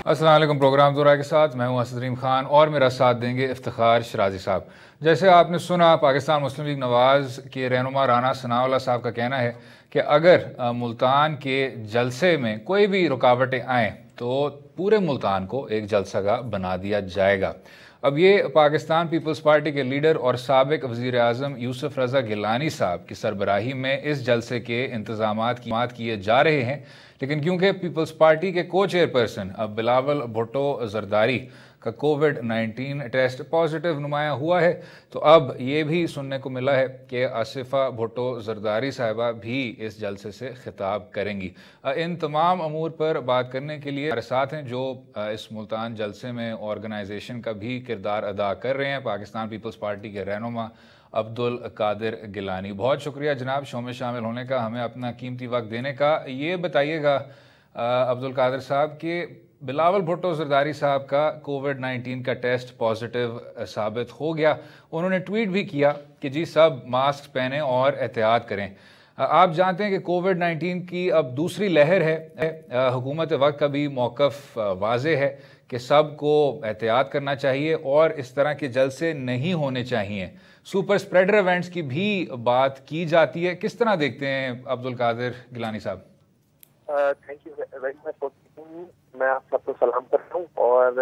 अस्सलाम वालेकुम। प्रोग्राम ज़ोरा के साथ मैं हूं असदरीम खान और मेरा साथ देंगे इफ्तिखार शराजी साहब। जैसे आपने सुना, पाकिस्तान मुस्लिम लीग नवाज़ के रहनुमा राना सनाउल्लाह साहब का कहना है कि अगर मुल्तान के जलसे में कोई भी रुकावटें आएँ तो पूरे मुल्तान को एक जलसागाह बना दिया जाएगा। अब ये पाकिस्तान पीपल्स पार्टी के लीडर और साबिक वज़ीर आज़म यूसुफ रज़ा गिलानी साहब की सरबराही में इस जलसे के इंतज़ामात किए जा रहे हैं, लेकिन क्योंकि पीपल्स पार्टी के को चेयरपर्सन अब बिलावल भुट्टो जरदारी का कोविड-19 टेस्ट पॉजिटिव नुमाया हुआ है, तो अब ये भी सुनने को मिला है कि आसिफा भुट्टो जरदारी साहिबा भी इस जलसे से खिताब करेंगी। इन तमाम अमूर पर बात करने के लिए हमारे साथ हैं जो इस मुल्तान जलसे में ऑर्गेनाइजेशन का भी किरदार अदा कर रहे हैं, पाकिस्तान पीपल्स पार्टी के रहनुमा अब्दुल कादिर गिलानी। बहुत शुक्रिया जनाब शो में शामिल होने का, हमें अपना कीमती वक्त देने का। ये बताइएगा अब्दुल कादिर साहब कि बिलावल भुट्टो जरदारी साहब का कोविड-19 का टेस्ट पॉजिटिव साबित हो गया। उन्होंने ट्वीट भी किया कि जी सब मास्क पहनें और एहतियात करें। आप जानते हैं कि कोविड-19 की अब दूसरी लहर है। हुकूमत वक्त का भी मौक़िफ़ वाज़ेह है कि सबको एहतियात करना चाहिए और इस तरह के जलसे नहीं होने चाहिए। सुपर स्प्रेडर इवेंट्स की भी बात की जाती है। किस तरह देखते हैं अब्दुल कादिर गिलानी साहब? Thank you very much. मैं आप सबको सलाम करता हूँ और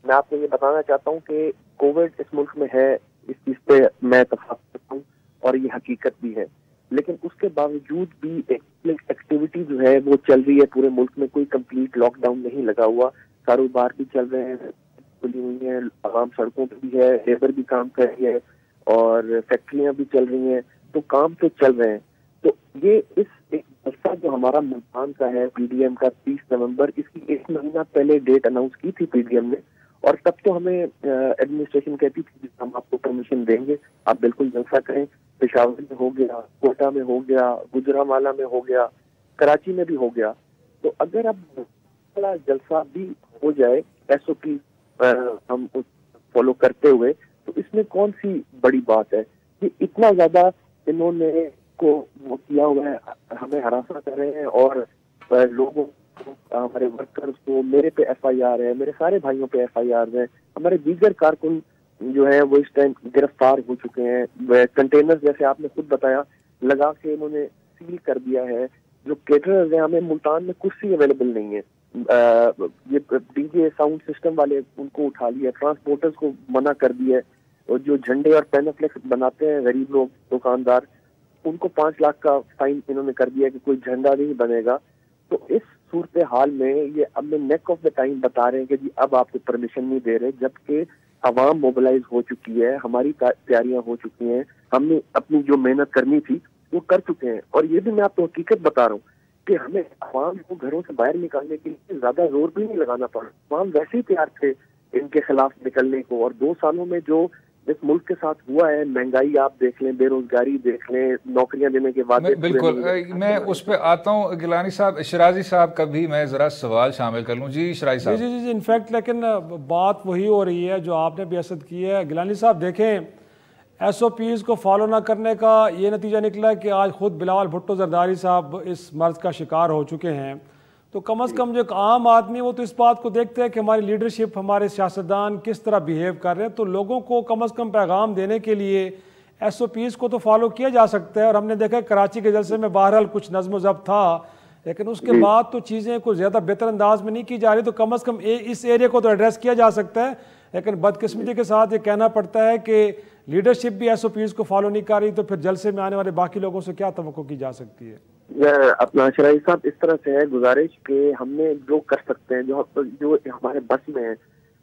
मैं आपको ये बताना चाहता हूँ कि कोविड इस मुल्क में है, इस चीज़ पे मैं इत्तेफाक करता हूँ और ये हकीकत भी है। लेकिन उसके बावजूद भी एक्टिविटी जो है वो चल रही है पूरे मुल्क में। कोई कंप्लीट लॉकडाउन नहीं लगा हुआ, कारोबार भी चल रहे हैं, खुली हुई हैं, आवाम सड़कों पर भी है, लेबर भी काम कर रही है और फैक्ट्रियाँ भी चल रही हैं, तो काम तो चल रहे हैं। तो ये इस एक जलसा जो हमारा मुल्तान का है पीडीएम का 30 नवंबर, इसकी एक महीना पहले डेट अनाउंस की थी पीडीएम ने और तब तो हमें एडमिनिस्ट्रेशन कहती थी हम आपको परमिशन देंगे, आप बिल्कुल जलसा करें। पेशावर में हो गया, कोटा में हो गया, गुजरांवाला में हो गया, कराची में भी हो गया। तो अगर अब जलसा भी हो जाए एसओपी हम फॉलो करते हुए, तो इसमें कौन सी बड़ी बात है? ये इतना ज्यादा इन्होंने को वो किया हुआ है, हमें हरासा कर रहे हैं और लोगों को, हमारे वर्कर्स को, मेरे पे एफआईआर है, मेरे सारे भाइयों पे एफआईआर है, हमारे दीगर कारकुन जो है वो इस टाइम गिरफ्तार हो चुके हैं। कंटेनर जैसे आपने खुद बताया लगा के इन्होंने सील कर दिया है। जो केटरर्स हैं, हमें मुल्तान में कुर्सी अवेलेबल नहीं है, ये डीजे साउंड सिस्टम वाले उनको उठा लिया, ट्रांसपोर्टर्स को मना कर दिया है और जो झंडे और पेनाफ्लेक्स बनाते हैं गरीब लोग दुकानदार, उनको 5 लाख का फाइन इन्होंने कर दिया कि कोई झंडा नहीं बनेगा। तो इस सूरत हाल में ये अब में नेक ऑफ द टाइम बता रहे हैं कि जी अब आपको परमिशन नहीं दे रहे, जबकि आवाम मोबिलाइज हो चुकी है, हमारी तैयारियां हो चुकी हैं, हमने अपनी जो मेहनत करनी थी वो कर चुके हैं। और ये भी मैं आपको हकीकत बता रहा हूँ कि हमें आवाम को घरों से बाहर निकालने के लिए ज्यादा जोर भी नहीं लगाना पड़ा। आवाम वैसे ही तैयार थे इनके खिलाफ निकलने को। और 2 सालों में जो इस मुल्क के साथ हुआ है, महंगाई आप देख लें, बेरोजगारी देख लें, नौकरियां देने के बाद, बिल्कुल मैं उस पर आता हूँ। गिलानी साहब, शराजी साहब का भी मैं ज़रा सवाल शामिल कर लूँ। जी शराजी साहब। जी इनफैक्ट लेकिन बात वही हो रही है जो आपने भी असद की है। गिलानी साहब देखें, एसओपीज़ को फॉलो ना करने का ये नतीजा निकला कि आज खुद बिलावल भुट्टो जरदारी साहब इस मर्ज का शिकार हो चुके हैं। तो कम अज़ कम जो एक आम आदमी वो तो इस बात को देखते हैं कि हमारी लीडरशिप, हमारे सियासतदान किस तरह बिहेव कर रहे हैं। तो लोगों को कम अज़ कम पैगाम देने के लिए एसओपीज़ को तो फॉलो किया जा सकता है। और हमने देखा कराची के जलसे में बहरहाल कुछ नज़्म ज़ब्त था, लेकिन उसके बाद तो चीज़ें कुछ ज़्यादा बेहतर अंदाज में नहीं की जा रही। तो कम अज़ कम इस एरिया को तो एड्रेस किया जा सकता है, लेकिन बदकिस्मती के साथ ये कहना पड़ता है कि लीडरशिप भी एसओपीज़ को फॉलो नहीं कर रही, तो फिर जलसे में आने वाले बाकी लोगों से क्या तवक्को की जा सकती है? अपना शराई साहब, इस तरह से है गुजारिश कि हमने जो कर सकते हैं, जो हमारे बस में है,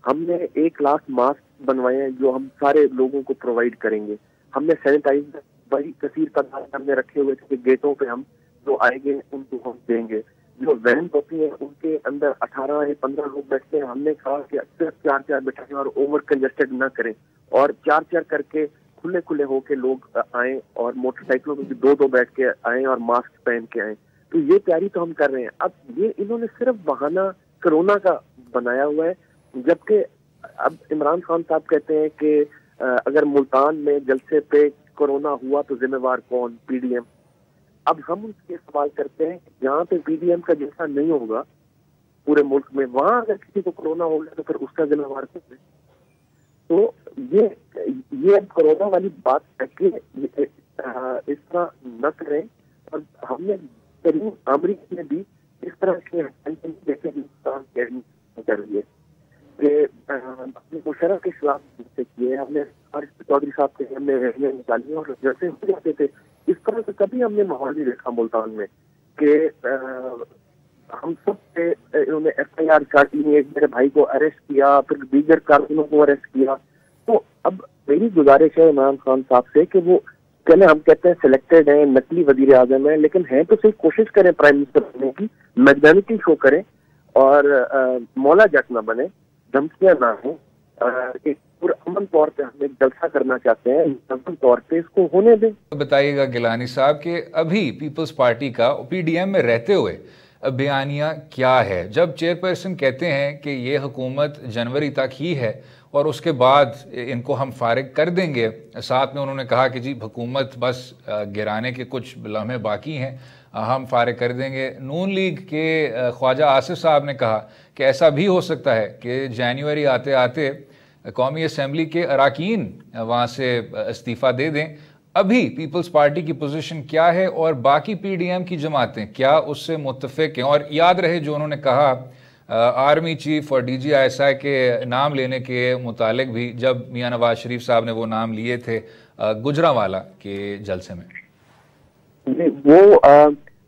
हमने 1 लाख मास्क बनवाए हैं जो हम सारे लोगों को प्रोवाइड करेंगे। हमने सैनिटाइजर बड़ी कसीर तादाद हमने रखे हुए थे, गेटों पे हम जो आएंगे उनको हम देंगे। जो वैन होती है उनके अंदर 18 या 15 लोग बैठते हैं, हमने कहा कि सिर्फ 4-4 बैठाएं और ओवर कंजेस्टेड ना करें और 4-4 करके खुले खुले होके लोग आए और मोटरसाइकिलों में भी 2-2 बैठ के आए और मास्क पहन के आए। तो ये तैयारी तो हम कर रहे हैं। अब ये इन्होंने सिर्फ बहाना कोरोना का बनाया हुआ है, जबकि अब इमरान खान साहब कहते हैं कि अगर मुल्तान में जलसे पे कोरोना हुआ तो जिम्मेवार कौन? पीडीएम। अब हम उनसे सवाल करते हैं कि जहाँ पे पीडीएम का जलसा नहीं होगा पूरे मुल्क में, वहां अगर किसी को कोरोना हो गया तो फिर उसका जिम्मेवार कौन है? तो ये अब कोरोना वाली बात करके इस तरह न करें। और हमने करीब अमरीका में भी इस तरह के जैसे कर रही है कि अपने मुशर्रफ के खिलाफ किए, हमने चौधरी साहब के हमने रैलियां निकाली और जैसे हो जाते थे, इस तरह से कभी हमने माहौल नहीं देखा मुल्तान में कि हम सब पे इन्होंने FIR काटी, एक मेरे भाई को अरेस्ट किया, फिर दीगर कारकुनों को अरेस्ट किया। तो अब मेरी गुजारिश है इमरान खान साहब से कि वो पहले हम कहते हैं सिलेक्टेड हैं, नकली वजीर आजम है, लेकिन हैं तो सही, कोशिश करें प्राइम मिनिस्टर बनने की, मैग्नेनिटी शो करें और मौला जट ना बने, धमकियां ना हो। एक पुरअमन तौर पे हम एक जलसा करना चाहते हैं, मुकम्मल तौर पे इसको होने दें। बताइएगा गिलानी साहब कि अभी पीपल्स पार्टी का PDM में रहते हुए बयानिया क्या है, जब चेयरपर्सन कहते हैं कि ये हुकूमत जनवरी तक ही है और उसके बाद इनको हम फारिग कर देंगे, साथ में उन्होंने कहा कि जी हुकूमत बस गिराने के कुछ लम्हे बाकी हैं, हम फारिग कर देंगे। नून लीग के ख्वाजा आसिफ साहब ने कहा कि ऐसा भी हो सकता है कि जनवरी आते आते कौमी असम्बली के अरकान वहाँ से इस्तीफ़ा दे दें। अभी पीपल्स पार्टी की पोजीशन क्या है और बाकी PDM की जमातें क्या उससे मुत्तफिक हैं? और याद रहे जो उन्होंने कहा आर्मी चीफ और DGISI के नाम लेने के मुतालिक भी, जब मियां नवाज शरीफ साहब ने वो नाम लिए थे गुजरांवाला के जलसे में। वो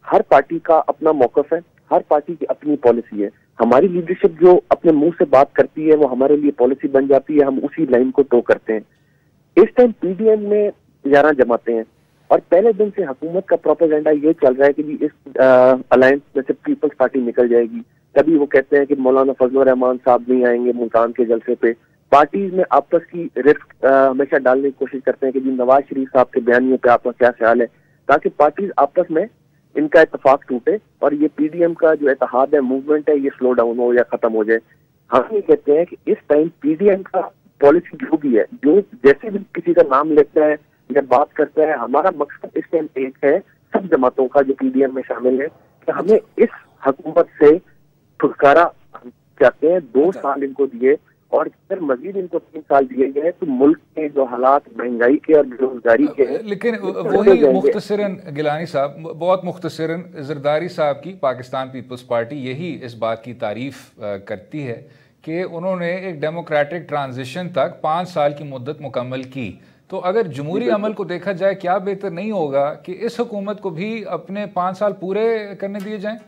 हर पार्टी का अपना मौकफ है, हर पार्टी की अपनी पॉलिसी है। हमारी लीडरशिप जो अपने मुंह से बात करती है वो हमारे लिए पॉलिसी बन जाती है, हम उसी लाइन को टो करते हैं। इस टाइम PDM में 11 जमातें हैं और पहले दिन से हुकूमत का प्रोपेगेंडा ये चल रहा है कि इस अलायंस में से पीपल्स पार्टी निकल जाएगी। कभी वो कहते हैं कि मौलाना फजलुर रहमान साहब नहीं आएंगे मुल्तान के जलसे पे। पार्टीज में आपस की रिस्क हमेशा डालने की कोशिश करते हैं कि जी नवाज शरीफ साहब के बयानियों पे आपका क्या ख्याल है, ताकि पार्टीज आपस में इनका इत्तेफाक टूटे और ये PDM का जो इत्तेहाद है, मूवमेंट है, ये स्लो डाउन हो या खत्म हो जाए। हम ये कहते हैं कि इस टाइम PDM का पॉलिसी जो भी है, जो जैसे भी किसी का नाम लेता है या बात करता है, हमारा मकसद इस टाइम एक है, सब जमातों का जो PDM में शामिल है, कि हमें इस हुकूमत से छुटकारा हम चाहते हैं। 2 साल इनको दिए और फिर मजीद इनको 3 साल दिए गए तो मुल्क के जो हालात महंगाई के और बेरोजगारी के हैं, लेकिन वही मुख्तसरन गिलानी साहब, बहुत मुख्तसरन जरदारी साहब की पाकिस्तान पीपल्स पार्टी यही इस बात की तारीफ करती है कि उन्होंने एक डेमोक्रेटिक ट्रांजिशन तक 5 साल की मुद्दत मुकम्मल की। तो अगर जमहूरी अमल को देखा जाए, क्या बेहतर नहीं होगा कि इस हुकूमत को भी अपने 5 साल पूरे करने दिए जाएं?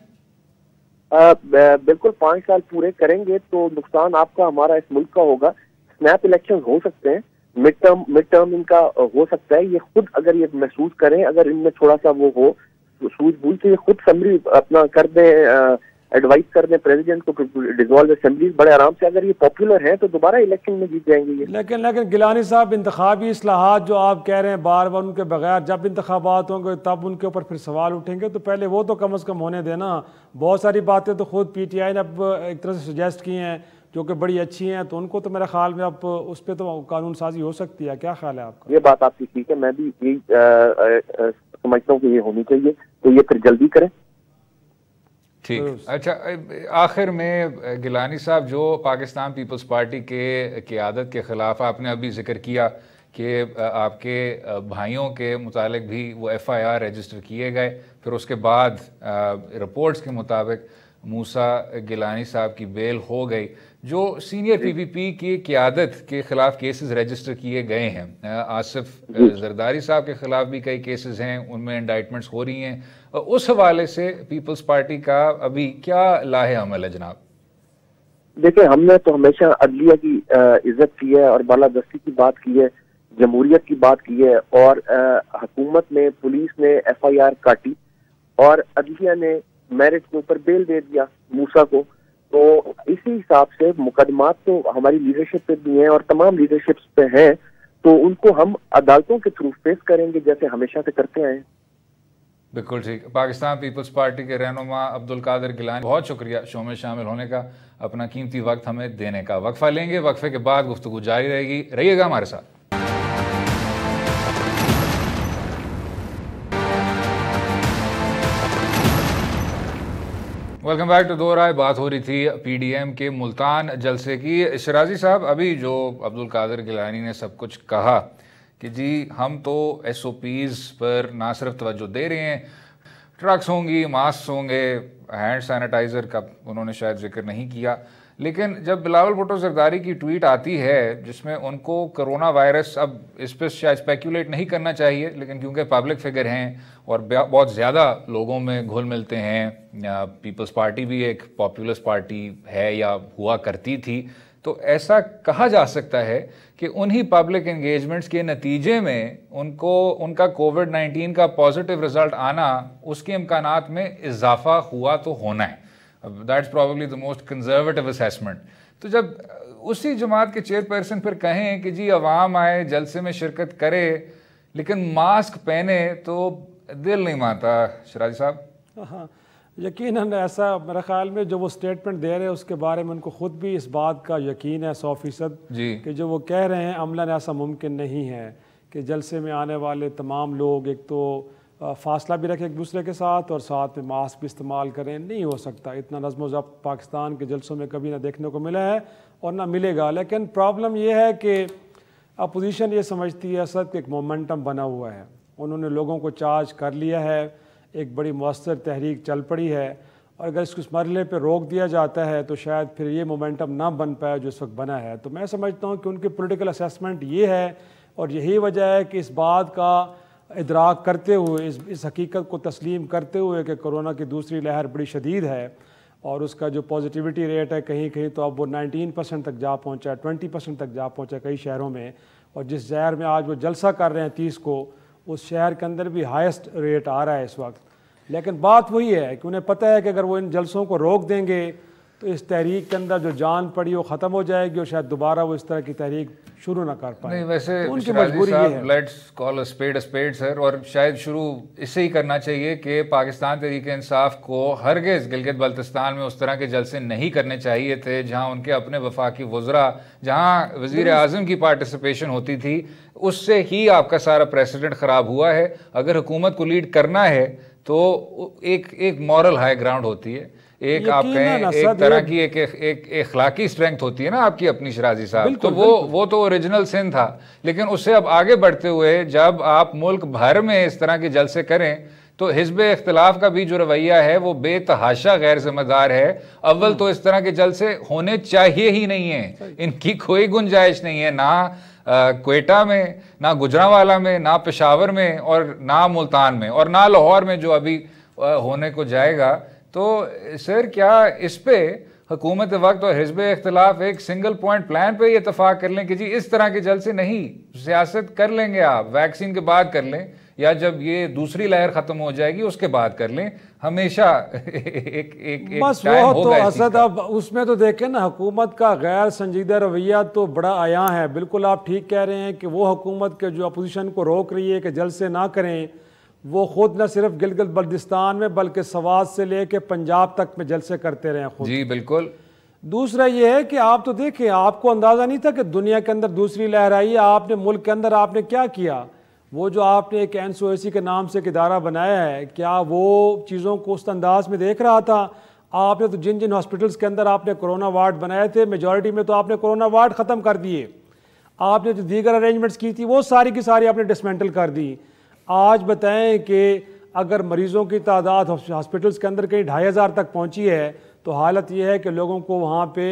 बिल्कुल 5 साल पूरे करेंगे तो नुकसान आपका हमारा इस मुल्क का होगा। स्नैप इलेक्शन हो सकते हैं, मिड टर्म इनका हो सकता है। ये खुद अगर ये महसूस करें, अगर इनमें थोड़ा सा वो हो सूझबूझ से, ये खुद समरी अपना कर दें, एडवाइस कर दें प्रेसिडेंट को डिसॉल्व असेंबलीज बड़े आराम से, अगर ये पॉपुलर है तो दोबारा इलेक्शन में जीत जाएंगे ये। लेकिन गिलानी साहब, इंतखाबी इस्लाहात जो आप कह रहे हैं बार बार, उनके बगैर जब इंतखाबात होंगे तब उनके ऊपर फिर सवाल उठेंगे, तो पहले वो तो कम अज़ कम होने देना। बहुत सारी बातें तो खुद PTI ने अब एक तरह से सजेस्ट की हैं जो कि बड़ी अच्छी हैं, तो उनको तो मेरे ख्याल में अब उस पर तो कानून साजी हो सकती है। क्या ख्याल है आपका? ये बात आपकी ठीक है, मैं भी यही समझता हूँ कि ये होनी चाहिए, तो ये फिर जल्दी करें। ठीक। अच्छा, आखिर में गिलानी साहब, जो पाकिस्तान पीपल्स पार्टी के क़यादत के ख़िलाफ़ आपने अभी जिक्र किया कि आपके भाइयों के मुतालिक भी वो FIR रजिस्टर किए गए, फिर उसके बाद रिपोर्ट्स के मुताबिक मूसा गिलानी साहब की बेल हो गई। जो सीनियर PPP की क़यादत के ख़िलाफ़ केसेस रजिस्टर किए गए हैं, आसिफ जरदारी साहब के ख़िलाफ़ भी कई केसेस हैं, उनमें इंडाइटमेंट्स हो रही हैं, उस हवाले से पीपल्स पार्टी का अभी क्या लाहे अमल है जनाब? देखिए, हमने तो हमेशा अदलिया की इज्जत की है और बालादस्ती की बात की है, जमहूरियत की बात की है, और हुकूमत ने, पुलिस ने FIR काटी और अदलिया ने मेरिट के ऊपर बेल दे दिया मूसा को। तो इसी हिसाब से मुकदमात तो हमारी लीडरशिप पे भी हैं और तमाम लीडरशिप्स पे हैं, तो उनको हम अदालतों के थ्रू फेस करेंगे जैसे हमेशा से करते आए हैं। बिल्कुल ठीक। पाकिस्तान पीपल्स पार्टी के रहनुमा अब्दुल कादिर गिलानी, बहुत शुक्रिया शो में शामिल होने का, अपना कीमती वक्त हमें देने का। वक्फा लेंगे, वक्फे के बाद गुफ्तगू जारी रहेगी, रहिएगा हमारे साथ। वेलकम बैक टू दो राय। बात हो रही थी PDM के मुल्तान जलसे की। शराजी साहब, अभी जो अब्दुल कादिर गिलानी ने सब कुछ कहा कि जी हम तो SOPs पर ना सिर्फ तवज्जो दे रहे हैं, ट्रक्स होंगी, मास्क होंगे, हैंड सैनिटाइज़र का उन्होंने शायद जिक्र नहीं किया, लेकिन जब बिलावल भुट्टो जरदारी की ट्वीट आती है जिसमें उनको कोरोना वायरस, अब इस पर शायद स्पेकुलेट नहीं करना चाहिए, लेकिन क्योंकि पब्लिक फिगर हैं और बहुत ज़्यादा लोगों में घुल मिलते हैं, पीपल्स पार्टी भी एक पॉपुलर पार्टी है या हुआ करती थी, तो ऐसा कहा जा सकता है कि उन्हीं पब्लिक एंगेजमेंट्स के नतीजे में उनका कोविड-19 का पॉजिटिव रिजल्ट आना, उसके इम्कानात में इजाफा हुआ तो होना है। That's probably the most conservative assessment. तो जब उसी जमात के चेयरपर्सन फिर कहें कि जी अवाम आए, जलसे में शिरकत करे, लेकिन मास्क पहने, तो दिल नहीं मानता शराजी साहब। हाँ, यकीनन ऐसा मेरा ख्याल में जो वो स्टेटमेंट दे रहे हैं उसके बारे में उनको ख़ुद भी इस बात का यकीन है 100% कि जो वो कह रहे हैं अमलन ऐसा मुमकिन नहीं है कि जलसे में आने वाले तमाम लोग एक तो फासला भी रखें एक दूसरे के साथ और साथ में मास्क भी इस्तेमाल करें। नहीं हो सकता, इतना नज़्म ज़ब्त पाकिस्तान के जलसों में कभी ना देखने को मिला है और ना मिलेगा। लेकिन प्रॉब्लम ये है कि अपोजिशन ये समझती है असद कि एक मोमेंटम बना हुआ है, उन्होंने लोगों को चार्ज कर लिया है, एक बड़ी मौसर तहरीक चल पड़ी है, और अगर इसको इस मरहले पर रोक दिया जाता है तो शायद फिर ये मोमेंटम ना बन पाए जो इस वक्त बना है। तो मैं समझता हूँ कि उनकी पॉलिटिकल असेसमेंट ये है और यही वजह है कि इस बात का इदराक करते हुए, इस हकीकत को तस्लीम करते हुए कि कोरोना की दूसरी लहर बड़ी शदीद है और उसका जो पॉजिटिविटी रेट है कहीं कहीं तो अब वो 19% तक जा पहुँचा है, 20% तक जा पहुँचा कई शहरों में, और जिस शहर में आज वो जलसा कर रहे हैं 30 को, उस शहर के अंदर भी हाईएस्ट रेट आ रहा है इस वक्त। लेकिन बात वही है कि उन्हें पता है कि अगर वो इन जलसों को रोक देंगे तो इस तहरीक के अंदर जो जान पड़ी वो ख़त्म हो जाएगी और शायद दोबारा वो इस तरह की तहरीक शुरू ना कर पाए। नहीं, वैसे उनकी मजबूरी है। Let's call a spade sir, और शायद शुरू इससे ही करना चाहिए कि पाकिस्तान तहरीक इंसाफ को हरगिज़ गिलगित बल्तिस्तान में उस तरह के जलसे नहीं करने चाहिए थे जहाँ उनके अपने वफाकी वज़रा, जहाँ वज़ीर आज़म की पार्टिसिपेशन होती थी, उससे ही आपका सारा प्रेसिडेंट ख़राब हुआ है। अगर हुकूमत को लीड करना है तो एक मॉरल हाई ग्राउंड होती है, एक आप कहें एक तरह की एक इखलाकी स्ट्रेंथ होती है ना आपकी अपनी शराजी साहब, तो वो तो ओरिजिनल सिन था। लेकिन उससे अब आगे बढ़ते हुए जब आप मुल्क भर में इस तरह के जलसे करें तो हिज़्ब इख्तिलाफ का भी जो रवैया है वो बेतहाशा गैर जिम्मेदार है। अव्वल तो इस तरह के जलसे होने चाहिए ही नहीं है, इनकी कोई गुंजाइश नहीं है, ना क्वेटा में, ना गुजरांवाला में, ना पेशावर में, और ना मुल्तान में, और ना लाहौर में जो अभी होने को जाएगा। तो सर क्या इस पे हुकूमत वक्त और हिज़्ब इख्तिलाफ एक सिंगल पॉइंट प्लान पे इतफाक कर लें कि जी इस तरह के जलसे नहीं, सियासत कर लेंगे आप, वैक्सीन के बाद कर लें या जब ये दूसरी लहर खत्म हो जाएगी उसके बाद कर लें, हमेशा एक बस वो तो असद। अब उसमें तो देखें ना, हुकूमत का गैर संजीदा रवैया तो बड़ा आया है। बिल्कुल आप ठीक कह रहे हैं कि वो हुकूमत के जो अपोजिशन को रोक रही है कि जलसे ना करें, वो खुद न सिर्फ गिलगित बल्तिस्तान में बल्कि सवात से लेके पंजाब तक में जलसे करते रहे खुद। जी बिल्कुल। दूसरा ये है कि आप तो देखें, आपको अंदाज़ा नहीं था कि दुनिया के अंदर दूसरी लहर आई है। आपने मुल्क के अंदर आपने क्या किया, वो जो आपने एक NCOC के नाम से एक इदारा बनाया है, क्या वो चीज़ों को उस अंदाज में देख रहा था? आपने तो जिन जिन हॉस्पिटल्स के अंदर आपने कोरोना वार्ड बनाए थे, मेजॉरिटी में तो आपने कोरोना वार्ड ख़त्म कर दिए। आपने जो दीगर अरेंजमेंट्स की थी वो सारी की सारी आपने डिसमेंटल कर दी। आज बताएं कि अगर मरीज़ों की तादाद हॉस्पिटल्स के अंदर कहीं 2500 तक पहुंची है तो हालत यह है कि लोगों को वहाँ पे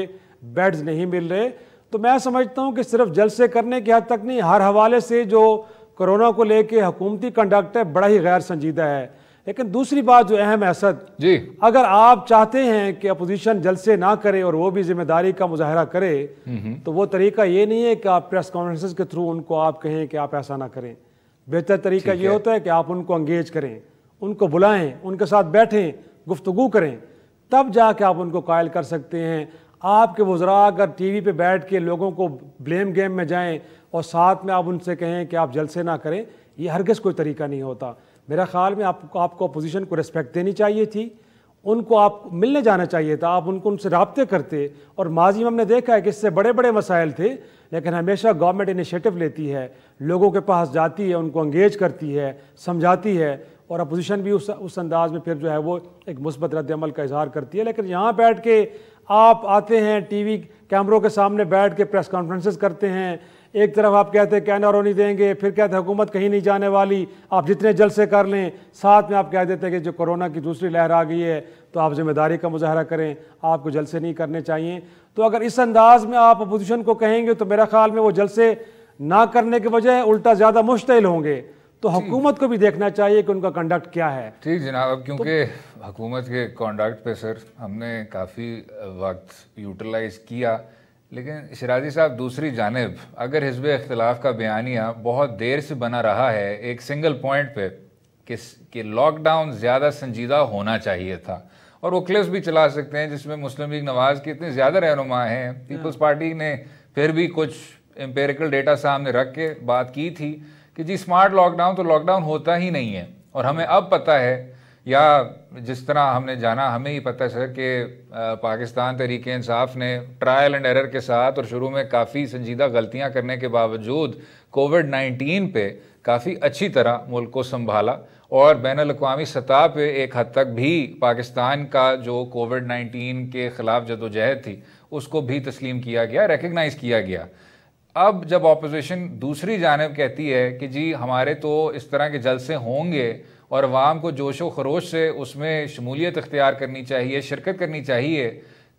बेड्स नहीं मिल रहे। तो मैं समझता हूँ कि सिर्फ जलसे करने की हद तक नहीं, हर हवाले से जो कोरोना को लेके हुकूमती कंडक्ट है बड़ा ही गैर संजीदा है। लेकिन दूसरी बात जो अहम है असद जी, अगर आप चाहते हैं कि अपोजिशन जलसे ना करे और वो भी जिम्मेदारी का मुजाहरा करे, तो वो तरीका ये नहीं है कि आप प्रेस कॉन्फ्रेंसेस के थ्रू उनको आप कहें कि आप ऐसा ना करें। बेहतर तरीका ये होता है कि आप उनको एंगेज करें, उनको बुलाएं, उनके साथ बैठें, गुफ्तगू करें, तब जाके आप उनको कायल कर सकते हैं। आपके वज़रा अगर टीवी पे बैठ के लोगों को ब्लेम गेम में जाएं और साथ में आप उनसे कहें कि आप जलसे ना करें, ये हरगिज़ कोई तरीका नहीं होता। मेरा ख्याल में आपको अपोजिशन को रिस्पेक्ट देनी चाहिए थी, उनको आप मिलने जाना चाहिए था, आप उनसे राब्ते करते। और माजी में हमने देखा है कि इससे बड़े बड़े मसाइल थे, लेकिन हमेशा गवर्नमेंट इनिशिएटिव लेती है, लोगों के पास जाती है, उनको एंगेज करती है, समझाती है, اور اپوزیشن بھی اس انداز میں پھر جو ہے وہ ایک مثبت رد عمل کا اظہار کرتی ہے. لیکن یہاں بیٹھ کے آپ آتے ہیں ٹی وی کیمروں کے سامنے بیٹھ کے پریس کانفرنسز کرتے ہیں, ایک طرف آپ کہتے ہیں کینر نہیں دیں گے, پھر کہتے ہیں حکومت کہیں نہیں جانے والی, آپ جتنے جلسے کر لیں, ساتھ میں آپ کہہ دیتے ہیں کہ جو کورونا کی دوسری لہر آ گئی ہے تو آپ ذمہ داری کا مظاہرہ کریں, آپ کو جلسے نہیں کرنے چاہیے. تو اگر اس انداز میں آپ اپوزیشن کو کہیں گے تو میرا خیال میں وہ جلسے نہ کرنے کے بجائے الٹا زیادہ مشتعل ہوں گے. تو حکومت کو بھی دیکھنا چاہیے کہ ان کا کنڈکٹ کیا ہے. ٹھیک جناب, کیونکہ حکومت کے کنڈکٹ پہ سر ہم نے کافی وقت یوٹیلائز کیا, لیکن شیرازی صاحب دوسری جانب اگر حزب اختلاف کا بیانیہ بہت دیر سے بنا رہا ہے ایک سنگل پوائنٹ پہ کہ لاک ڈاؤن زیادہ سنجیدہ ہونا چاہیے تھا, اور وہ کلپس بھی چلا سکتے ہیں جس میں مسلم لیگ نواز کے اتنے زیادہ رہنما ہیں, پیپلز پارٹی نے پھر بھی کچھ امپیریکل ڈیٹا سامنے رکھ کے بات کی تھی کہ جی اسمارٹ لاک ڈاؤن تو لاک ڈاؤن ہوتا ہی نہیں ہے. اور ہمیں اب پتہ ہے, یا جس طرح ہم نے جانا ہمیں ہی پتہ ہے سر کہ پاکستان تحریک انصاف نے ٹرائل اینڈ ایرر کے ساتھ اور شروع میں کافی سنجیدہ غلطیاں کرنے کے باوجود کووڈ-19 پہ کافی اچھی طرح ملک کو سنبھالا, اور بین الاقوامی سطح پہ ایک حد تک بھی پاکستان کا جو کووڈ-19 کے خلاف جدوجہد تھی اس کو بھی تسلیم کیا گیا, ریکگنائز کیا گیا. اب جب اپوزیشن دوسری جانب کہتی ہے کہ جی ہمارے تو اس طرح کے جلسے ہوں گے اور عوام کو جوش و خروش سے اس میں شمولیت اختیار کرنی چاہیے, شرکت کرنی چاہیے,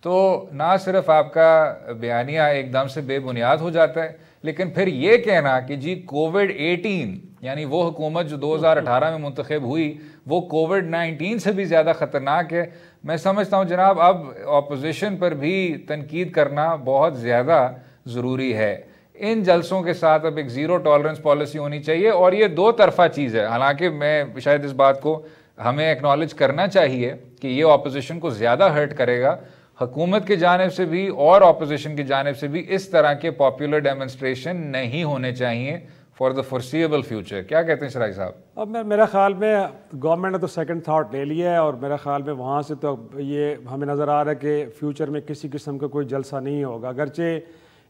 تو نہ صرف آپ کا بیانیہ ایک دم سے بے بنیاد ہو جاتا ہے, لیکن پھر یہ کہنا کہ جی کووڈ-18 یعنی وہ حکومت جو 2018 میں منتخب ہوئی وہ کووڈ-19 سے بھی زیادہ خطرناک ہے. میں سمجھتا ہوں جناب اب اپوزیشن پر بھی تنقید کرنا بہت زیادہ ضروری ہے. ان جلسوں کے ساتھ اب ایک زیرو ٹالرنس پالیسی ہونی چاہیے, اور یہ دو طرفہ چیز ہے. حالانکہ میں شاید اس بات کو ہمیں ایکنالج کرنا چاہیے کہ یہ اپوزیشن کو زیادہ ہرٹ کرے گا, حکومت کی جانب سے بھی اور اپوزیشن کی جانب سے بھی اس طرح کے پاپولر ڈیمونسٹریشن نہیں ہونے چاہیے فار دا فورسیبل فیوچر. کیا کہتے ہیں شرائی صاحب؟ اب میرا خیال میں گورنمنٹ نے تو سیکنڈ تھاٹ لے لیا ہے, اور میرا خیال میں وہاں سے تو یہ ہمیں نظر آ رہا ہے کہ فیوچر میں کسی قسم کا کوئی جلسہ نہیں ہوگا. اگرچہ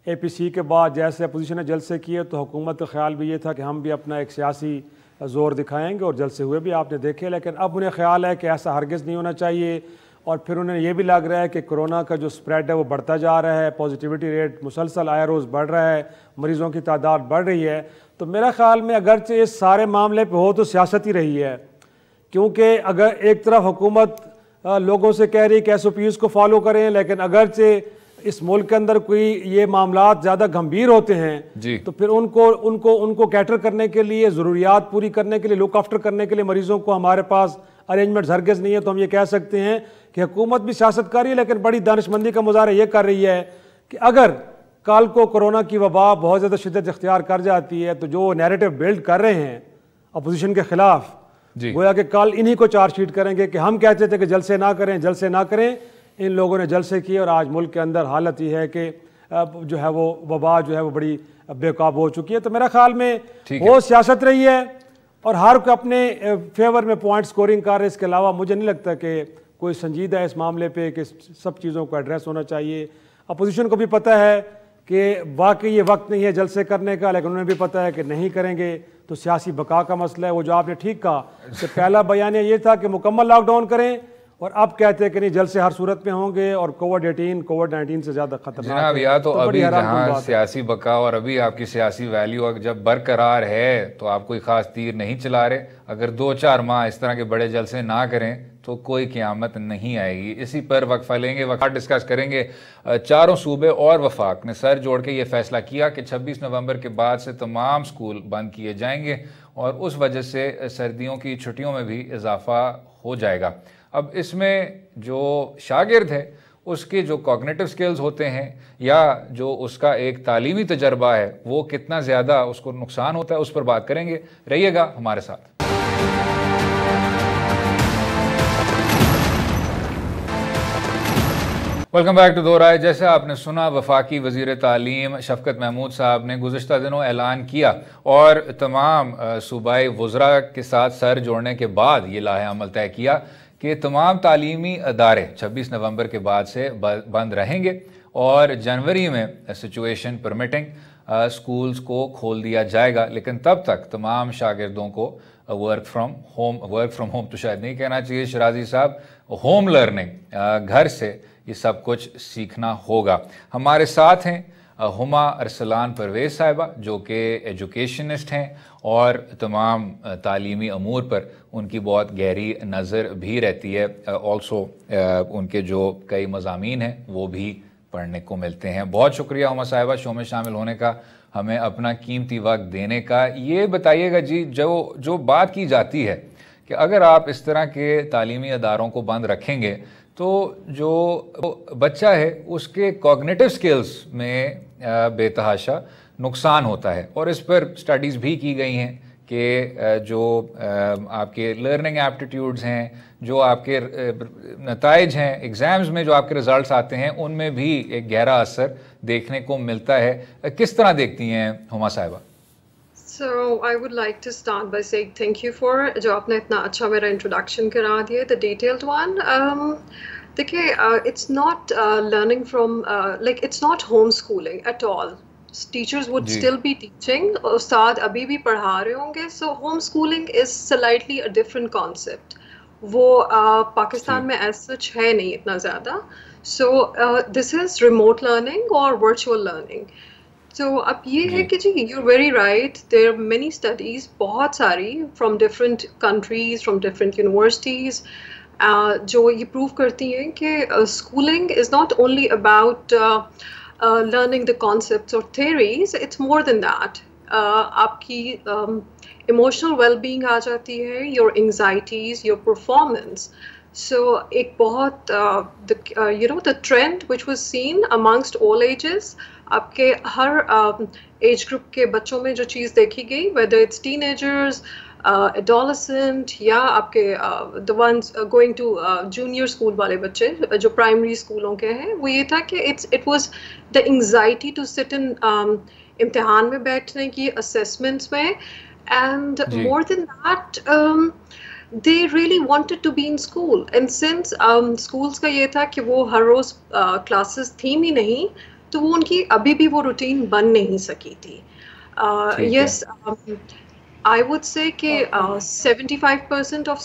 اے پی سی کے بعد جیسے اپوزیشن نے جلسے کیے تو حکومت کا خیال بھی یہ تھا کہ ہم بھی اپنا ایک سیاسی زور دکھائیں گے, اور جلسے ہوئے بھی آپ نے دیکھے, لیکن اب انہیں خیال ہے کہ ایسا ہرگز نہیں ہونا چاہیے. اور پھر انہیں یہ بھی لگ رہا ہے کہ کرونا کا جو سپریڈ ہے وہ بڑھتا جا رہا ہے, پازیٹیوٹی ریٹ مسلسل آئے روز بڑھ رہا ہے, مریضوں کی تعداد بڑھ رہی ہے. تو میرا خیال میں اگرچہ اس سارے معاملے پہ ہو تو سیاست ہی رہی ہے, کیونکہ اگر ایک طرف حکومت لوگوں سے کہہ رہی ہے کہ ایس او پیز کو فالو کریں, لیکن اگرچہ اس ملک کے اندر کوئی یہ معاملات زیادہ گھمبیر ہوتے ہیں تو پھر ان کو کیٹر کرنے کے لیے, ضروریات پوری کرنے کے لیے, لک آفٹر کرنے کے لیے مریضوں کو ہمارے پاس ارینجمنٹ ہرگز نہیں ہے. تو ہم یہ کہہ سکتے ہیں کہ حکومت بھی سیاست کر رہی ہے, لیکن بڑی دانش مندی کا مظاہرہ یہ کر رہی ہے کہ اگر کل کو کورونا کی وبا بہت زیادہ شدت اختیار کر جاتی ہے تو جو نیریٹو بلڈ کر رہے ہیں اپوزیشن کے خلاف, گویا کہ کل انہی کو چارج شیٹ کریں گے کہ ہم کہتے تھے کہ جلسے نہ کریں, جلسے نہ کریں. ان لوگوں نے جلسے کیے, اور آج ملک کے اندر حالت یہ ہے کہ جو ہے وہ وبا جو ہے وہ بڑی بے قابو ہو چکی ہے. تو میرا خیال میں وہ سیاست رہی ہے, اور ہر کوئی اپنے فیور میں پوائنٹ سکورنگ کر رہے. اس کے علاوہ مجھے نہیں لگتا کہ کوئی سنجیدہ ہے اس معاملے پہ کہ سب چیزوں کو ایڈریس ہونا چاہیے. اپوزیشن کو بھی پتہ ہے کہ واقعی یہ وقت نہیں ہے جلسے کرنے کا, لیکن انہیں بھی پتہ ہے کہ نہیں کریں گے تو سیاسی بقا کا مسئلہ ہے. وہ جو آپ نے ٹھیک کہا کہ پہلا بیانیہ یہ تھا کہ مکمل لاک ڈاؤن کریں, اور اب کہتے ہیں کہ نہیں جلسے ہر صورت میں ہوں گے, اور کووڈ-19 سے زیادہ خطرناک جناب. یا تو ابھی جہاں سیاسی بقا اور ابھی آپ کی سیاسی ویلیو جب برقرار ہے تو آپ کوئی خاص تیر نہیں چلا رہے. اگر 2-4 ماہ اس طرح کے بڑے جلسے نہ کریں تو کوئی قیامت نہیں آئے گی. اسی پر وقفہ لیں گے, وقت ڈسکس کریں گے. چاروں صوبے اور وفاق نے سر جوڑ کے یہ فیصلہ کیا کہ 26 نومبر کے بعد سے تمام سکول بند کیے جائیں گے, اور اس وجہ سے سردیوں کی چھٹیوں میں بھی اضافہ ہو جائے گا. اب اس میں جو شاگرد ہے اس کے جو کوگنیٹو سکلز ہوتے ہیں یا جو اس کا ایک تعلیمی تجربہ ہے وہ کتنا زیادہ اس کو نقصان ہوتا ہے, اس پر بات کریں گے. رہیے گا ہمارے ساتھ. ویلکم بیک ٹو دو رائے. جیسے آپ نے سنا, وفاقی وزیر تعلیم شفقت محمود صاحب نے گزشتہ دنوں اعلان کیا اور تمام صوبائی وزراء کے ساتھ سر جوڑنے کے بعد یہ لاحق عمل طے کیا کہ تمام تعلیمی ادارے 26 نومبر کے بعد سے بند رہیں گے, اور جنوری میں سچویشن پرمٹنگ سکولز کو کھول دیا جائے گا. لیکن تب تک تمام شاگردوں کو वर्क फ्रॉम होम तो शायद नहीं कहना चाहिए शिराजी साहब, होम लर्निंग, घर से ये सब कुछ सीखना होगा। हमारे साथ हैं हुमा अरसलान परवेज़ साहिबा जो कि एजुकेशनिस्ट हैं और तमाम तालीमी अमूर पर उनकी बहुत गहरी नज़र भी रहती है। ऑल्सो उनके जो कई मज़ामीन हैं वो भी पढ़ने को मिलते हैं। बहुत शुक्रिया हुमा साहिबा शो में शामिल होने का, हमें अपना कीमती वक्त देने का। ये बताइएगा जी, जो बात की जाती है कि अगर आप इस तरह के तालीमी अदारों को बंद रखेंगे तो जो बच्चा है उसके कॉग्निटिव स्किल्स में बेतहाशा नुकसान होता है, और इस पर स्टडीज़ भी की गई हैं कि जो आपके लर्निंग एप्टीट्यूड्स हैं, जो आपके नताइज हैं एग्ज़ाम्स में, जो आपके रिज़ल्ट्स आते हैं, उनमें भी एक गहरा असर देखने को मिलता है। किस तरह देखती हैं हुमा साहिबा? So I would like to start by saying thank you for जो आपने इतना अच्छा मेरा इंट्रोडक्शन करा दिया, the detailed one. देखिए, it's not learning from like it's not homeschooling at all. Teachers would still be teaching, उस्ताद अभी भी पढ़ा रहे होंगे. So homeschooling is slightly a different concept. वो पाकिस्तान में as such है नहीं इतना ज़्यादा. So this is remote learning or virtual learning. तो अब ये है कि जी you're very right, there are many studies, बहुत सारी from different countries, from different universities, जो ये प्रूव करती हैं कि schooling is not only about learning the concepts or theories, it's more than that. आपकी emotional well-being आ जाती है, your anxieties, your performance. So एक बहुत the trend which was seen amongst all ages, आपके हर एज ग्रुप के बच्चों में जो चीज़ देखी गई, whether it's teenagers, adolescent, या आपके the ones going to junior school वाले बच्चे जो प्राइमरी स्कूलों के हैं, वो ये था कि it was the anxiety to sit in इम्तिहान में बैठने की, assessments में, and more than that they really wanted to be in school. And since schools का ये था कि वो हर रोज़ classes थी ही नहीं, तो वो उनकी अभी भी वो रूटीन बन नहीं सकी थी. Yes, I would say कि 75% of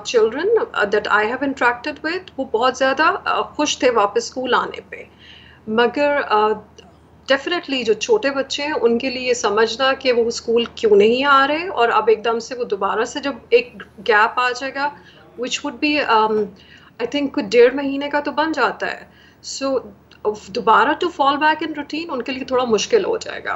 children that I have interacted with, वो बहुत ज़्यादा खुश थे वापस स्कूल आने पे. मगर डेफिनेटली जो छोटे बच्चे हैं उनके लिए ये समझना कि वो स्कूल क्यों नहीं आ रहे, और अब एकदम से वो दोबारा से जब एक गैप आ जाएगा, which would be I think कुछ 1.5 महीने का तो बन जाता है. So दोबारा to fall back in routine उनके लिए थोड़ा मुश्किल हो जाएगा.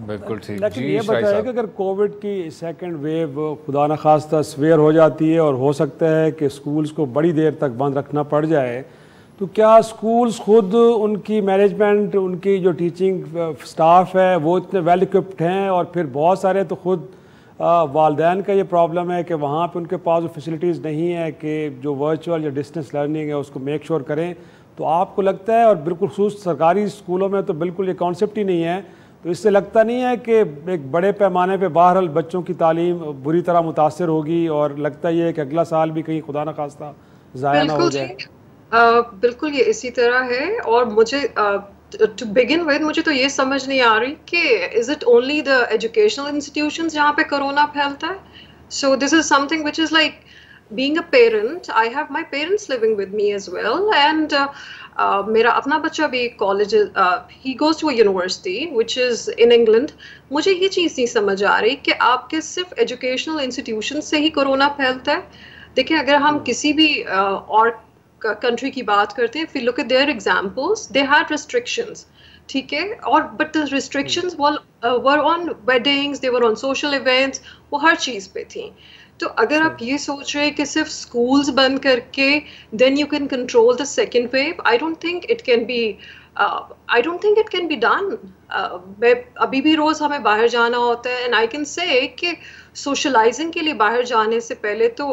बिल्कुल ठीक. लेकिन ये बताइए कि अगर कोविड की सेकंड वेव खुदा न खास्ता सवेर हो जाती है और हो सकता है कि स्कूल्स को बड़ी देर तक बंद रखना पड़ जाए, तो क्या स्कूल्स खुद, उनकी मैनेजमेंट, उनकी जो टीचिंग स्टाफ है वो इतने वेल इक्विप्ड हैं, और फिर बहुत सारे तो खुद वालदैन का ये प्रॉब्लम है कि वहाँ पे उनके पास जो फैसिलिटीज़ नहीं है कि जो वर्चुअल या डिस्टेंस लर्निंग है उसको मेक श्योर करें? तो आपको लगता है, और बिल्कुल खुसूस सरकारी स्कूलों में तो बिल्कुल ये कॉन्सेप्ट ही नहीं है, तो इससे लगता नहीं है कि एक बड़े पैमाने पे बहरहाल बच्चों की तालीम बुरी तरह मुतासर होगी, और लगता ही है कि अगला साल भी कहीं खुदा न खास्ता ज़ाया ना हो जाए? बिल्कुल ये इसी तरह है. और मुझे टू बिगिन विद मुझे तो ये समझ नहीं आ रही कि is it only the educational institutions जहाँ पे कोरोना फैलता है? So this is something which is like being a parent, I have my parents living with me as well, and मेरा अपना बच्चा भी college, he goes to a university which is in England. मुझे ये चीज़ नहीं समझ आ रही कि आपके सिर्फ educational institutions से ही कोरोना फैलता है. देखिए, अगर हम किसी भी और country की बात करते हैं, if we look at their examples, they had restrictions, ठीक है, और but the restrictions were on weddings, they were on social events, वो हर चीज़ पे थी. तो अगर आप ये सोच रहे हैं कि सिर्फ स्कूल्स बंद करके then you can control the second wave, I don't think it can be done. अभी भी रोज़ हमें बाहर जाना होता है, and I can say कि socializing के लिए बाहर जाने से पहले तो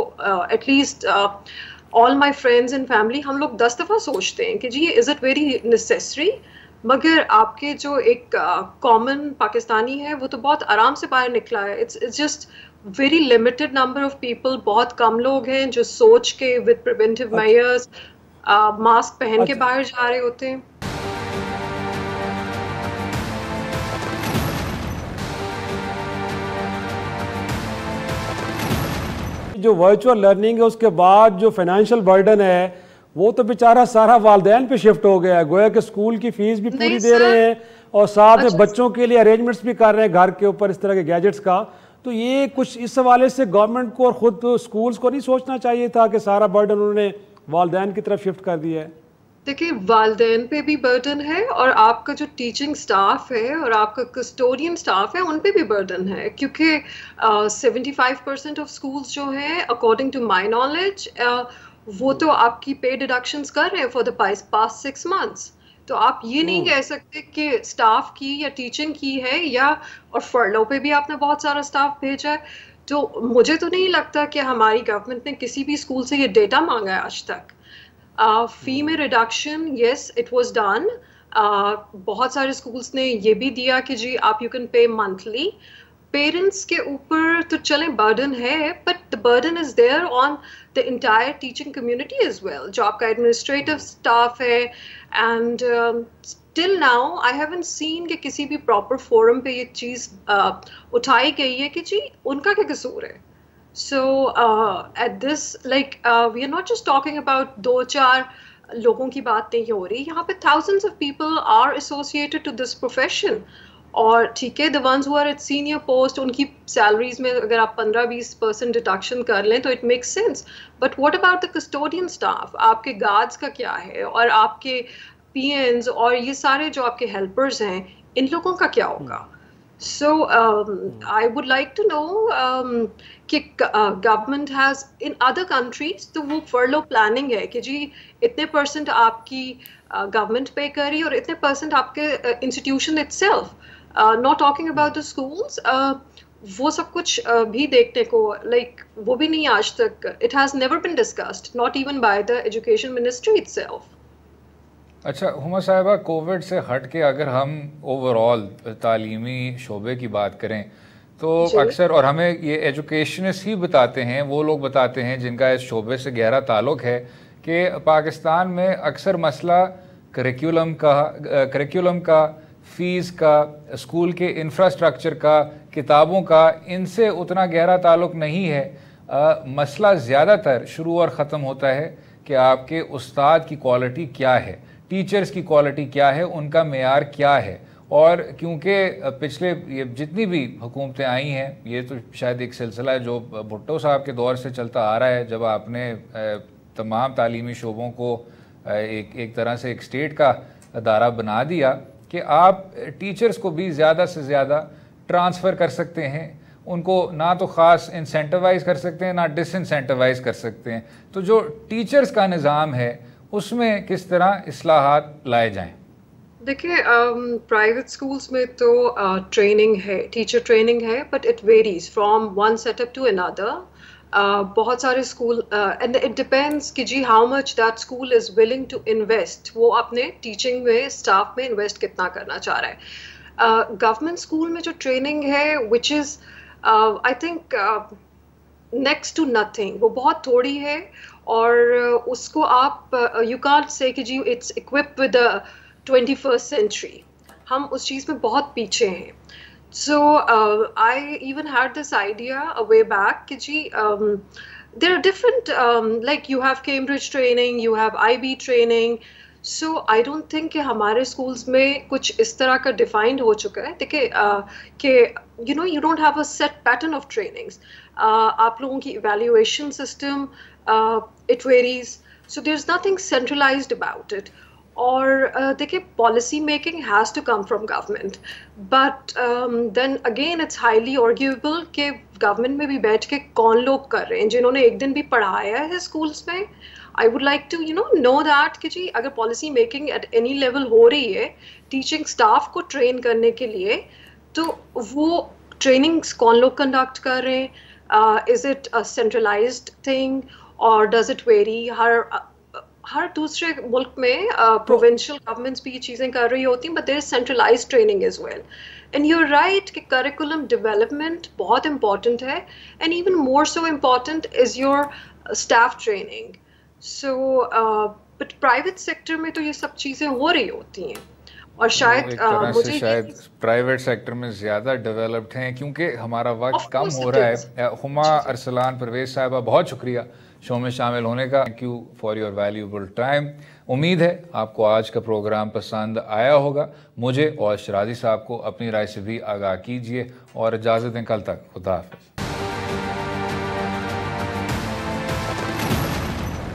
at least all my friends and family, हम लोग 10 दफ़ा सोचते हैं कि जी is it very necessary? मगर आपके जो एक कॉमन पाकिस्तानी है वो तो बहुत आराम से बाहर निकला है. It's just very limited number of people, बहुत कम लोग हैं जो सोच के with preventive measures मास्क पहन के बाहर जा रहे होते हैं. جو ورچوئل لرننگ ہے اس کے بعد جو فائنینشیل برڈن ہے وہ تو بیچارہ سارا والدین پہ شفٹ ہو گیا ہے. گویا کہ اسکول کی فیس بھی پوری دے رہے ہیں اور ساتھ میں بچوں کے لیے ارینجمنٹس بھی کر رہے ہیں گھر کے اوپر اس طرح کے گیجٹس کا. تو یہ کچھ اس حوالے سے گورنمنٹ کو اور خود اسکولس کو نہیں سوچنا چاہیے تھا کہ سارا برڈن انہوں نے والدین کی طرف شفٹ کر دیا ہے؟ دیکھیں والدین پہ بھی برڈن ہے اور آپ کا جو ٹیچنگ سٹاف ہے اور آپ کا کسٹوڈین سٹاف ہے ان پہ بھی برڈن ہے, کیونکہ 75% آف اسکولس جو ہیں اکارڈنگ ٹو مائی نالج وہ تو آپ کی پے ڈیڈکشنز کر رہے ہیں فار دا پاسٹ 6 months. تو آپ یہ نہیں کہہ سکتے کہ اسٹاف کی یا ٹیچنگ کی ہے یا اور فرلو پہ بھی آپ نے بہت سارا اسٹاف بھیجا ہے. تو مجھے تو نہیں لگتا کہ ہماری گورنمنٹ نے کسی بھی اسکول سے یہ ڈیٹا مانگا ہے آج تک. فی میں reduction yes it was done. بہت سارے اسکولس نے یہ بھی دیا کہ جی آپ you can pay monthly. Parents کے اوپر تو چلیں برڈن ہے but the burden is there on the entire teaching community as well, جو آپ کا ایڈمنسٹریٹو اسٹاف ہے. And till now I haven't seen کہ کسی بھی پراپر فورم پہ یہ چیز اٹھائی گئی ہے کہ جی ان کا کیا قصور ہے. So at this like we are not just talking about 2-4 لوگوں کی بات نہیں ہو رہی, یہاں پہ thousands of people are associated to this profession. اور ٹھیک ہے the ones who are at senior post ان کی سیلریز میں اگر آپ 15-20% ڈیڈکشن کر لیں تو it makes sense. But what about the custodian staff? آپ کے گارڈز کا کیا ہے اور آپ کے PNs اور یہ سارے جو آپ کے ہیلپرز ہیں ان لوگوں کا کیا ہوگا؟ So I would like to know کہ government has in other countries تو وہ furlough planning ہے کہ جی اتنے % آپ کی government pay کری اور اتنے % آپ کے institution itself. Not talking about the schools. وہ سب کچھ بھی دیکھنے کو like وہ بھی نہیں آج تک. It has never been discussed, not even by the education ministry itself. اچھا ہما صاحبہ, کووڈ سے ہٹ کے اگر ہم اوور آل تعلیمی شعبے کی بات کریں تو اکثر, اور ہمیں یہ ایجوکیشنسٹ ہی بتاتے ہیں, وہ لوگ بتاتے ہیں جن کا اس شعبے سے گہرا تعلق ہے, کہ پاکستان میں اکثر مسئلہ کریکولم کا, فیس کا, اسکول کے انفراسٹرکچر کا, کتابوں کا, ان سے اتنا گہرا تعلق نہیں ہے. مسئلہ زیادہ تر شروع اور ختم ہوتا ہے کہ آپ کے استاد کی کوالٹی کیا ہے, ٹیچرز کی کوالٹی کیا ہے, ان کا معیار کیا ہے. اور کیونکہ پچھلے یہ جتنی بھی حکومتیں آئی ہیں, یہ تو شاید ایک سلسلہ ہے جو بھٹو صاحب کے دور سے چلتا آ رہا ہے, جب آپ نے تمام تعلیمی شعبوں کو ایک طرح سے ایک اسٹیٹ کا ادارہ بنا دیا کہ آپ ٹیچرز کو بھی زیادہ سے زیادہ ٹرانسفر کر سکتے ہیں, ان کو نہ تو خاص انسینٹیوائز کر سکتے ہیں نہ ڈس انسینٹیوائز کر سکتے ہیں. تو جو ٹیچرز کا نظام ہے اس میں کس طرح اصلاحات لائے جائیں؟ دیکھیں پرائیویٹ اسکولس میں تو ٹریننگ ہے, ٹیچر ٹریننگ ہے, but it varies from one set up to اندر. بہت سارے اسکول اینڈ اٹ ڈپینڈس کہ جی how much that school is willing to invest, وہ اپنے ٹیچنگ میں اسٹاف میں انویسٹ کتنا کرنا چاہ رہا ہے. گورنمنٹ اسکول میں جو ٹریننگ ہے which is I think next to nothing, وہ بہت تھوڑی ہے اور اس کو آپ یو کانٹ سے کہ جی it's occupied with 21st century. ہم اس چیز میں بہت پیچھے ہیں. So I even had this idea a way back کہ جی there are different like you have Cambridge training, you have IB training. So I don't think کہ ہمارے schools میں کچھ اس طرح کا defined ہو چکا ہے. دیکھیں کہ you know you don't have a set pattern of trainings. آپ لوگوں کی evaluation system it varies. So there's nothing centralized about it. اور دیکھیں policy making has to come from government, but then again it's highly arguable کہ government میں بھی بیٹھ کے کون لوگ کر رہے ہیں جنہوں نے ایک دن بھی پڑھایا ہے اسکولس میں. I would like to know that کہ جی اگر policy making at any level ہو رہی ہے ٹیچنگ اسٹاف کو ٹرین کرنے کے لیے, تو وہ ٹریننگس کون لوگ کنڈکٹ کر رہے ہیں, is it a centralised thing اور ڈز اٹ ویری. ہر دوسرے ملک میں پروونشل گورنمنٹس بھی یہ چیزیں کر رہی ہوتی ہیں, but there is centralised training as well. And you are right کہ کریکولم ڈیولپمنٹ بہت امپورٹنٹ ہے, and even more so important is your staff training. So but private sector میں تو یہ سب چیزیں ہو رہی ہوتی ہیں. اور شاید مجھے شاید پرائیویٹ سیکٹر میں زیادہ ڈیولپڈ ہیں کیونکہ ہمارا وقت کم ہو رہا ہے. ہما ارسلان پرویز صاحبہ بہت شکریہ شو میں شامل ہونے کا. Thank you for your valuable time. امید ہے آپ کو آج کا پروگرام پسند آیا ہوگا. مجھے اور شرازی صاحب کو اپنی رائے سے بھی آگاہ کیجیے اور اجازت دیں کل تک. خدا حافظ.